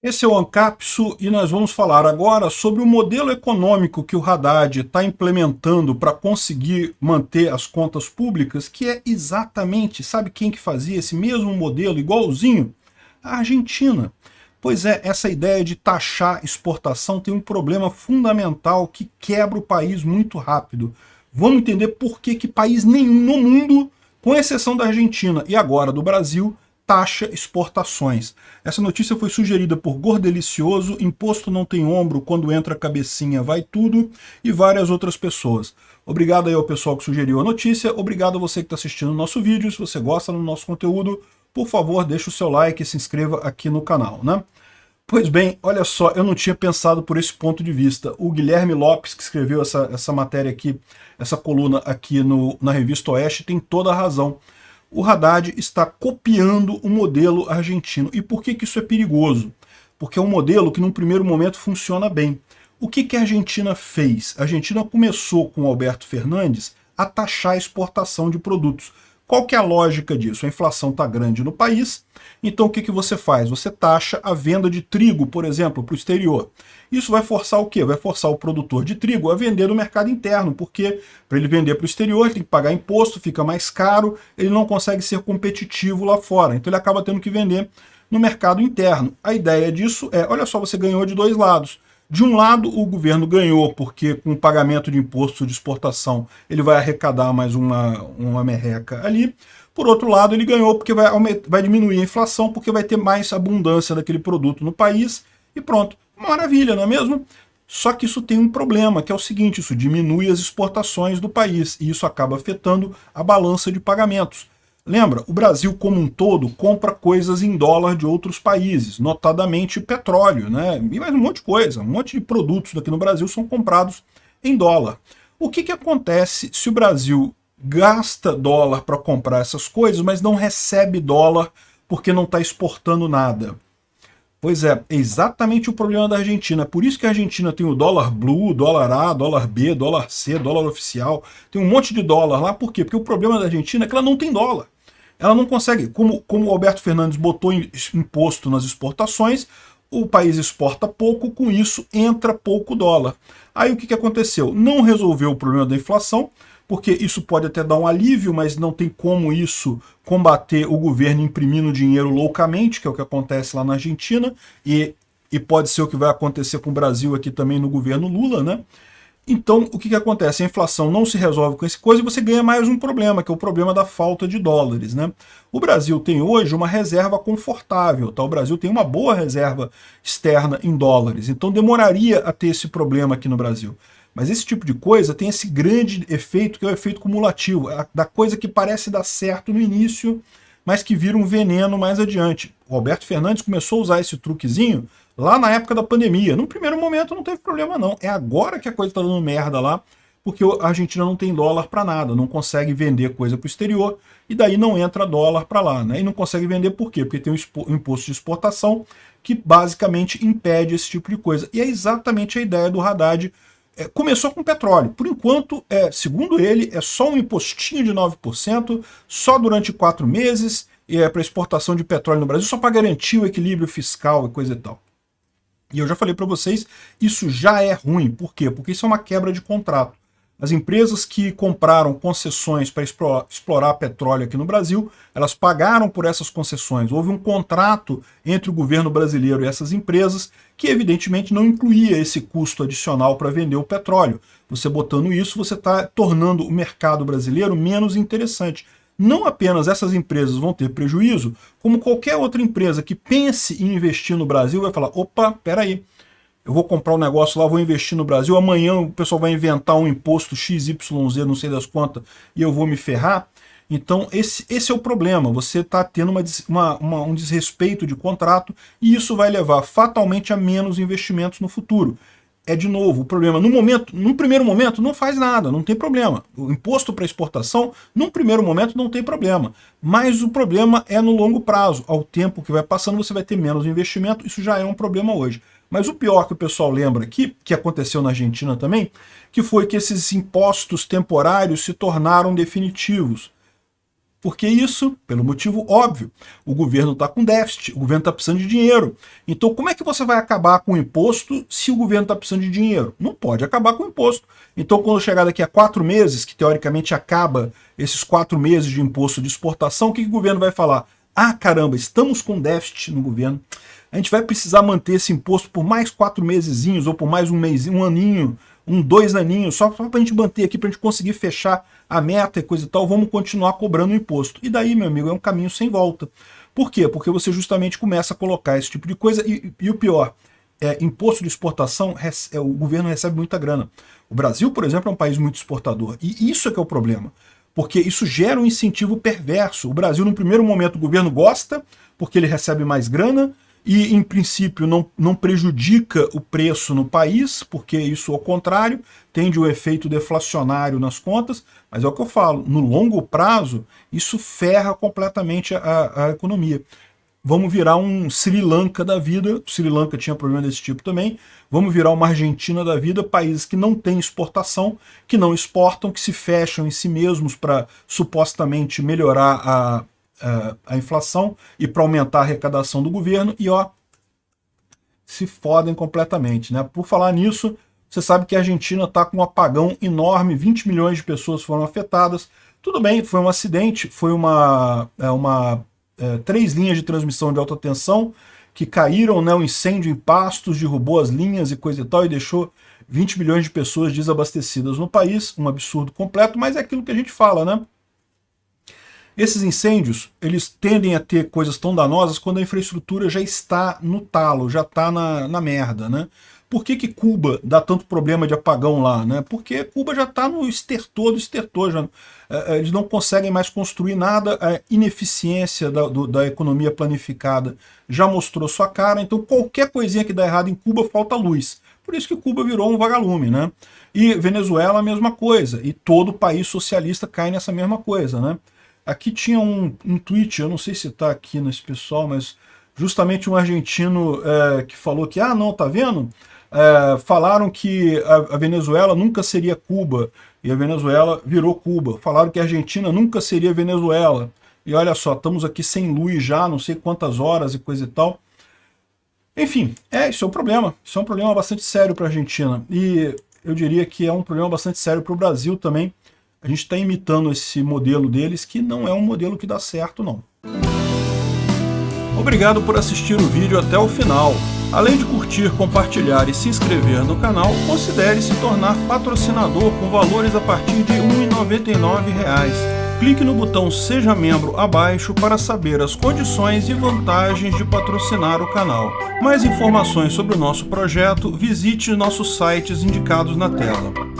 Esse é o Ancapsu e nós vamos falar agora sobre o modelo econômico que o Haddad está implementando para conseguir manter as contas públicas, que é exatamente, sabe quem que fazia esse mesmo modelo igualzinho? A Argentina. Pois é, essa ideia de taxar exportação tem um problema fundamental que quebra o país muito rápido. Vamos entender por que país nenhum no mundo, com exceção da Argentina e agora do Brasil, taxa exportações. Essa notícia foi sugerida por Gordelicioso, Imposto Não Tem Ombro, Quando Entra Cabecinha Vai Tudo, e várias outras pessoas. Obrigado aí ao pessoal que sugeriu a notícia, obrigado a você que está assistindo o nosso vídeo. Se você gosta do nosso conteúdo, por favor, deixe o seu like e se inscreva aqui no canal, né? Pois bem, olha só, eu não tinha pensado por esse ponto de vista. O Guilherme Lopes, que escreveu essa matéria aqui, essa coluna aqui na Revista Oeste, tem toda a razão. O Haddad está copiando o modelo argentino. E por que isso é perigoso? Porque é um modelo que num primeiro momento funciona bem. O que a Argentina fez? A Argentina começou com Alberto Fernandes a taxar a exportação de produtos. Qual que é a lógica disso? A inflação está grande no país, então o que você faz? Você taxa a venda de trigo, por exemplo, para o exterior. Isso vai forçar o quê? Vai forçar o produtor de trigo a vender no mercado interno, porque para ele vender para o exterior ele tem que pagar imposto, fica mais caro, ele não consegue ser competitivo lá fora, então ele acaba tendo que vender no mercado interno. A ideia disso é, olha só, você ganhou de dois lados. De um lado, o governo ganhou, porque com o pagamento de imposto de exportação ele vai arrecadar mais uma merreca ali. Por outro lado, ele ganhou porque vai diminuir a inflação, porque vai ter mais abundância daquele produto no país. E pronto, maravilha, não é mesmo? Só que isso tem um problema, que é o seguinte, isso diminui as exportações do país, e isso acaba afetando a balança de pagamentos. Lembra, o Brasil como um todo compra coisas em dólar de outros países, notadamente petróleo, né? E mais um monte de coisa, um monte de produtos daqui no Brasil são comprados em dólar. O que acontece se o Brasil gasta dólar para comprar essas coisas, mas não recebe dólar porque não está exportando nada? Pois é exatamente o problema da Argentina. Por isso que a Argentina tem o dólar blue, dólar A, dólar B, dólar C, dólar oficial. Tem um monte de dólar lá. Por quê? Porque o problema da Argentina é que ela não tem dólar. Ela não consegue, como o Alberto Fernandes botou imposto nas exportações, o país exporta pouco, com isso entra pouco dólar. Aí o que aconteceu? Não resolveu o problema da inflação, porque isso pode até dar um alívio, mas não tem como isso combater o governo imprimindo dinheiro loucamente, que é o que acontece lá na Argentina, e pode ser o que vai acontecer com o Brasil aqui também no governo Lula, né? Então, o que acontece? A inflação não se resolve com essa coisa e você ganha mais um problema, que é o problema da falta de dólares, né? O Brasil tem hoje uma reserva confortável, tá? O Brasil tem uma boa reserva externa em dólares, então demoraria a ter esse problema aqui no Brasil. Mas esse tipo de coisa tem esse grande efeito, que é o efeito cumulativo, da coisa que parece dar certo no início, mas que vira um veneno mais adiante. O Alberto Fernandes começou a usar esse truquezinho lá na época da pandemia. No primeiro momento não teve problema não, é agora que a coisa está dando merda lá, porque a Argentina não tem dólar para nada, não consegue vender coisa para o exterior, e daí não entra dólar para lá, né? E não consegue vender por quê? Porque tem um imposto de exportação que basicamente impede esse tipo de coisa. E é exatamente a ideia do Haddad. Começou com petróleo. Por enquanto, segundo ele, é só um impostinho de 9%, só durante 4 meses, para exportação de petróleo no Brasil, só para garantir o equilíbrio fiscal e coisa e tal. E eu já falei para vocês, isso já é ruim. Por quê? Porque isso é uma quebra de contrato. As empresas que compraram concessões para explorar petróleo aqui no Brasil, elas pagaram por essas concessões. Houve um contrato entre o governo brasileiro e essas empresas que evidentemente não incluía esse custo adicional para vender o petróleo. Você botando isso, você está tornando o mercado brasileiro menos interessante. Não apenas essas empresas vão ter prejuízo, como qualquer outra empresa que pense em investir no Brasil vai falar, opa, peraí, eu vou comprar um negócio lá, vou investir no Brasil, amanhã o pessoal vai inventar um imposto XYZ, não sei das quantas, e eu vou me ferrar. Então esse é o problema, você está tendo um desrespeito de contrato e isso vai levar fatalmente a menos investimentos no futuro. É de novo o problema, no primeiro momento não faz nada, não tem problema. O imposto para exportação, num primeiro momento não tem problema, mas o problema é no longo prazo. Ao tempo que vai passando você vai ter menos investimento, isso já é um problema hoje. Mas o pior que o pessoal lembra aqui, que aconteceu na Argentina também, que foi que esses impostos temporários se tornaram definitivos. Por que isso? Pelo motivo óbvio. O governo está com déficit, o governo está precisando de dinheiro. Então como é que você vai acabar com o imposto se o governo está precisando de dinheiro? Não pode acabar com o imposto. Então quando chegar daqui a 4 meses, que teoricamente acaba esses 4 meses de imposto de exportação, o que o governo vai falar? Ah, caramba, estamos com déficit no governo. A gente vai precisar manter esse imposto por mais 4 mesezinhos, ou por mais um mês, um aninho, 2 aninhos, só para a gente manter aqui, para a gente conseguir fechar a meta e coisa e tal, vamos continuar cobrando o imposto. E daí, meu amigo, é um caminho sem volta. Por quê? Porque você justamente começa a colocar esse tipo de coisa, e o pior, imposto de exportação, o governo recebe muita grana. O Brasil, por exemplo, é um país muito exportador, e isso é que é o problema. Porque isso gera um incentivo perverso. O Brasil, no primeiro momento, o governo gosta, porque ele recebe mais grana, e, em princípio, não prejudica o preço no país, porque isso, ao contrário, tende um efeito deflacionário nas contas, mas é o que eu falo, no longo prazo, isso ferra completamente a economia. Vamos virar um Sri Lanka da vida, o Sri Lanka tinha problema desse tipo também, vamos virar uma Argentina da vida, países que não têm exportação, que não exportam, que se fecham em si mesmos para supostamente melhorar a inflação e para aumentar a arrecadação do governo, e ó, se fodem completamente, né? Por falar nisso, você sabe que a Argentina está com um apagão enorme, 20 milhões de pessoas foram afetadas. Tudo bem, foi um acidente, foi 3 linhas de transmissão de alta tensão que caíram, né? Um incêndio em Pastos derrubou as linhas e coisa e tal, e deixou 20 milhões de pessoas desabastecidas no país, um absurdo completo, mas é aquilo que a gente fala, né? Esses incêndios, eles tendem a ter coisas tão danosas quando a infraestrutura já está no talo, já está na merda, né? Por que Cuba dá tanto problema de apagão lá, né? Porque Cuba já está no estertor do estertor, eles não conseguem mais construir nada, a ineficiência da economia planificada já mostrou sua cara, então qualquer coisinha que dá errado em Cuba falta luz. Por isso que Cuba virou um vagalume, né? E Venezuela a mesma coisa, e todo país socialista cai nessa mesma coisa, né? Aqui tinha um tweet, eu não sei se está aqui nesse pessoal, mas justamente um argentino que falou que, ah, não, tá vendo? Falaram que a Venezuela nunca seria Cuba, e a Venezuela virou Cuba. Falaram que a Argentina nunca seria Venezuela. E olha só, estamos aqui sem luz já, não sei quantas horas e coisa e tal. Enfim, isso é um problema. Isso é um problema bastante sério para a Argentina. E eu diria que é um problema bastante sério para o Brasil também. A gente está imitando esse modelo deles, que não é um modelo que dá certo, não. Obrigado por assistir o vídeo até o final. Além de curtir, compartilhar e se inscrever no canal, considere se tornar patrocinador com valores a partir de R$ 1,99. Clique no botão Seja Membro abaixo para saber as condições e vantagens de patrocinar o canal. Mais informações sobre o nosso projeto, visite nossos sites indicados na tela.